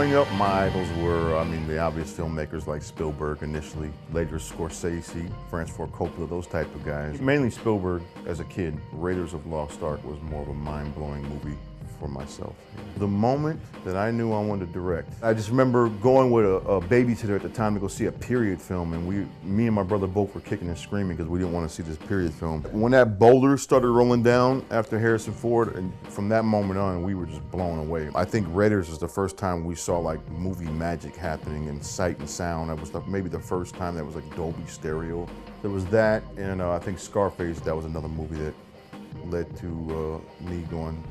Growing up, my idols were, the obvious filmmakers like Spielberg initially, later Scorsese, Francis Ford Coppola, those type of guys. Mainly Spielberg as a kid. Raiders of the Lost Ark was more of a mind-blowing movie for myself. The moment that I knew I wanted to direct, I just remember going with a babysitter at the time to go see a period film, and me and my brother both were kicking and screaming because we didn't want to see this period film. When that boulder started rolling down after Harrison Ford, and from that moment on, we were just blown away. I think Raiders was the first time we saw like movie magic happening in sight and sound. That was maybe the first time that was like Dolby Stereo. There was that, and I think Scarface, that was another movie that led to me going,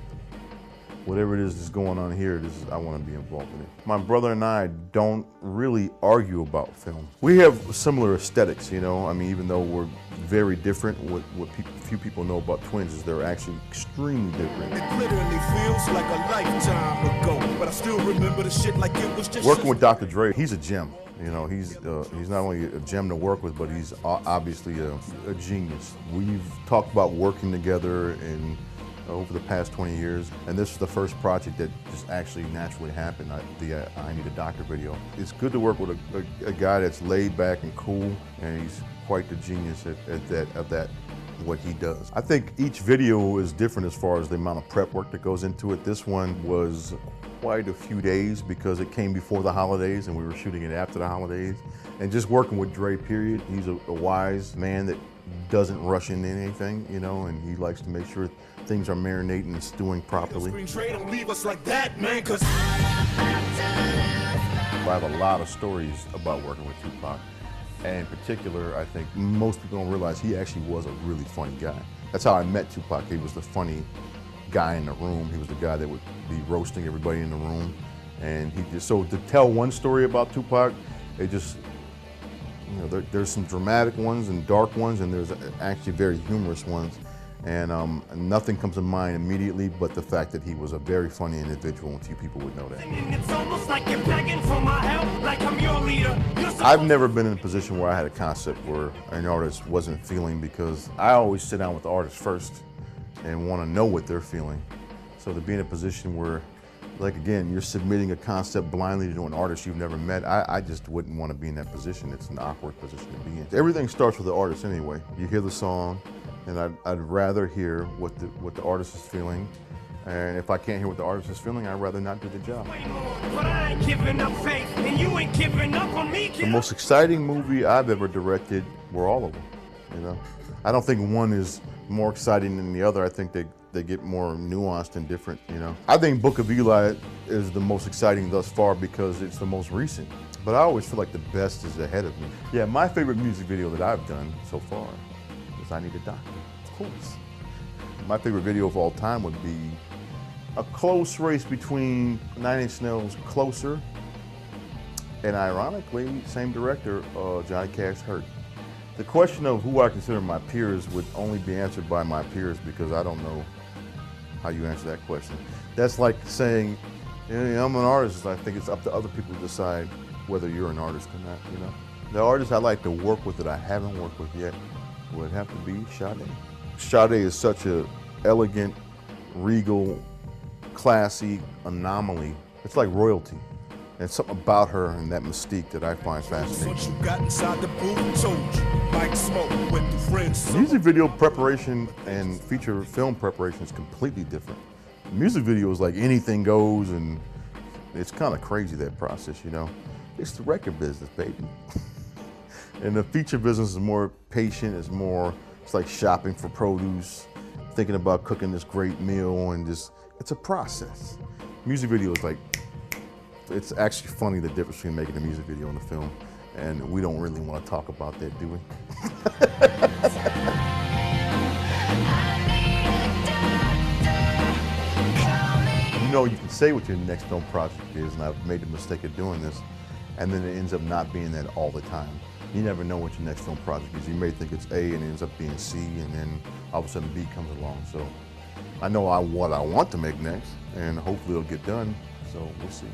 whatever it is that's going on here, I want to be involved in it. My brother and I don't really argue about film. We have similar aesthetics, even though we're very different. What few people know about twins is they're actually extremely different. It literally feels like a lifetime ago, but I still remember the shit like it was just... Working with Dr. Dre, he's a gem. He's not only a gem to work with, but he's obviously a genius. We've talked about working together and over the past 20 years, and this is the first project that just actually naturally happened, the I Need a Doctor video. It's good to work with a guy that's laid back and cool, and he's quite the genius at what he does. I think each video is different as far as the amount of prep work that goes into it. This one was quite a few days because it came before the holidays and we were shooting it after the holidays. And just working with Dre, period, he's a wise man that doesn't rush into anything, and he likes to make sure things are marinating and stewing properly. I have a lot of stories about working with Tupac. And in particular, I think most people don't realize he actually was a really funny guy. That's how I met Tupac. He was the funny guy in the room. He was the guy that would be roasting everybody in the room. And so to tell one story about Tupac, it just, there's some dramatic ones and dark ones, and there's actually very humorous ones. And nothing comes to mind immediately but the fact that he was a very funny individual, and few people would know that. It's almost like you're begging for my help, like I'm your leader. I've never been in a position where I had a concept where an artist wasn't feeling, because I always sit down with the artist first and want to know what they're feeling. So to be in a position where, like again, you're submitting a concept blindly to an artist you've never met, I just wouldn't want to be in that position. It's an awkward position to be in. Everything starts with the artist anyway. You hear the song, and I'd rather hear what the artist is feeling. And if I can't hear what the artist is feeling, I'd rather not do the job. But I ain't giving up faith, and you ain't giving up on me, kid. The most exciting movie I've ever directed were all of them, I don't think one is more exciting than the other. I think they get more nuanced and different, I think Book of Eli is the most exciting thus far because it's the most recent. But I always feel like the best is ahead of me. Yeah, my favorite music video that I've done so far is I Need a Doctor, of course. My favorite video of all time would be a close race between 9 Inch Nails' Closer and, ironically, same director, Johnny Cash Hurt. The question of who I consider my peers would only be answered by my peers, because I don't know how you answer that question. That's like saying, I'm an artist. I think it's up to other people to decide whether you're an artist or not, The artist I like to work with that I haven't worked with yet would have to be Sade. Sade is such an elegant, regal, classy anomaly. It's like royalty. And something about her and that mystique that I find fascinating. Music video preparation and feature film preparation is completely different. Music video is like anything goes, and it's kind of crazy, that process, It's the record business, baby. And the feature business is more patient, it's like shopping for produce, thinking about cooking this great meal, and it's a process. Music video is like, it's actually funny the difference between making a music video and a film, and we don't really want to talk about that, do we? You can say what your next film project is, and I've made the mistake of doing this, and then it ends up not being that all the time. You never know what your next film project is. You may think it's A and it ends up being C, and then all of a sudden B comes along. So I know what I want to make next, and hopefully it'll get done, so we'll see.